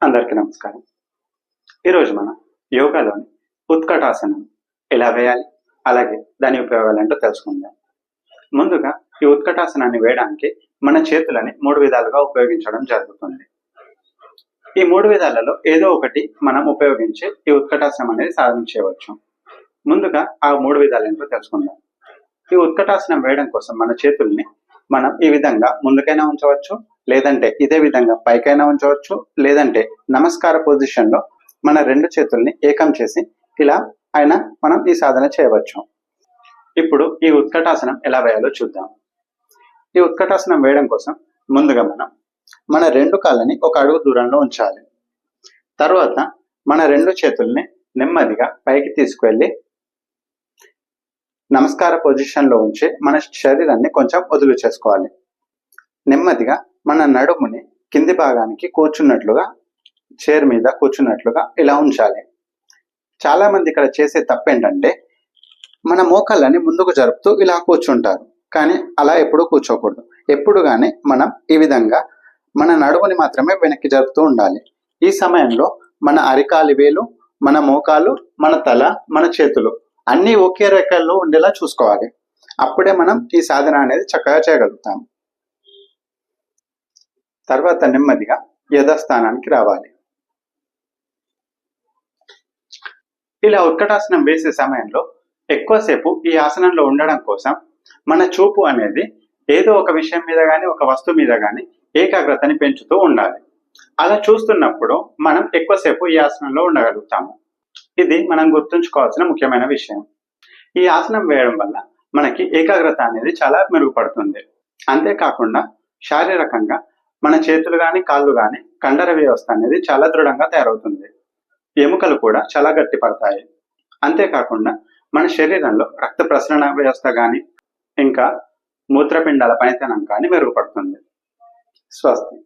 అందరికీ నమస్కారం. ఈరోజు మనం యోగాలోని ఉత్కటాసనం ఎలా వేయాలి, అలాగే దాని ఉపయోగాలు ఏంటో తెలుసుకుందాం. ముందుగా ఈ ఉత్కటాసనాన్ని వేయడానికి మన చేతులని 3 విధాలుగా ఉపయోగించడం జరుగుతుంది. ఈ 3 విధాలలో ఏదో ఒకటి మనం ఉపయోగించి ఈ ఉత్కటాసనం అనేది సాధన చేయవచ్చు. ముందుగా ఆ 3 విధాలు ఏంటో తెలుసుకుందాం. ఈ ఉత్కటాసనం వేయడం కోసం మన చేతుల్ని మనం ఈ విధంగా ముందుకైనా ఉంచవచ్చు, లేదంటే ఇదే విధంగా పైకైనా ఉంచవచ్చు, లేదంటే నమస్కార పొజిషన్ లో మన 2 చేతుల్ని ఏకం చేసి ఇలా అయినా మనం ఈ సాధన చేయవచ్చు. ఇప్పుడు ఈ ఉత్కటాసనం ఎలా వేయాలో చూద్దాం. ఈ ఉత్కటాసనం వేయడం కోసం ముందుగా మనం మన 2 కాళ్ళని ఒక అడుగు దూరంలో ఉంచాలి. తర్వాత మన 2 చేతుల్ని నెమ్మదిగా పైకి తీసుకువెళ్ళి నమస్కార పొజిషన్ లో ఉంచి మన శరీరాన్ని కొంచెం వదులు చేసుకోవాలి. నెమ్మదిగా మన నడుముని కింది భాగానికి కూర్చున్నట్లుగా, చైర్ మీద కూర్చున్నట్లుగా ఇలా ఉంచాలి. చాలా మంది ఇక్కడ చేసే తప్పు ఏంటంటే మన మోకాళ్ళని ముందుకు జరుపుతూ ఇలా కూర్చుంటారు. కానీ అలా ఎప్పుడు కూర్చోకూడదు. ఎప్పుడు కానీ మనం ఈ విధంగా మన నడుముని మాత్రమే వెనక్కి జరుపుతూ ఉండాలి. ఈ సమయంలో మన అరికాలి వేలు, మన మోకాలు, మన తల, మన చేతులు అన్నీ ఒకే రేఖల్లో ఉండేలా చూసుకోవాలి. అప్పుడే మనం ఈ సాధన అనేది చక్కగా చేయగలుగుతాం. తర్వాత నెమ్మదిగా యథాస్థానానికి రావాలి. ఇలా ఉత్కటాసనం వేసే సమయంలో ఎక్కువసేపు ఈ ఆసనంలో ఉండడం కోసం మన చూపు అనేది ఏదో ఒక విషయం మీద కానీ, ఒక వస్తువు మీద కానీ ఏకాగ్రతని పెంచుతూ ఉండాలి. అలా చూస్తున్నప్పుడు మనం ఎక్కువసేపు ఈ ఆసనంలో ఉండగలుగుతాము. ఇది మనం గుర్తుంచుకోవాల్సిన ముఖ్యమైన విషయం. ఈ ఆసనం వేయడం వల్ల మనకి ఏకాగ్రత అనేది చాలా మెరుగుపడుతుంది. అంతేకాకుండా శారీరకంగా మన చేతులు కానీ, కాళ్ళు కానీ కండర వ్యవస్థ అనేది చాలా దృఢంగా తయారవుతుంది. ఎముకలు కూడా చాలా గట్టిపడతాయి. అంతేకాకుండా మన శరీరంలో రక్త ప్రసరణ వ్యవస్థ కానీ, ఇంకా మూత్రపిండాల పనితనం కానీ మెరుగుపడుతుంది. స్వస్తి.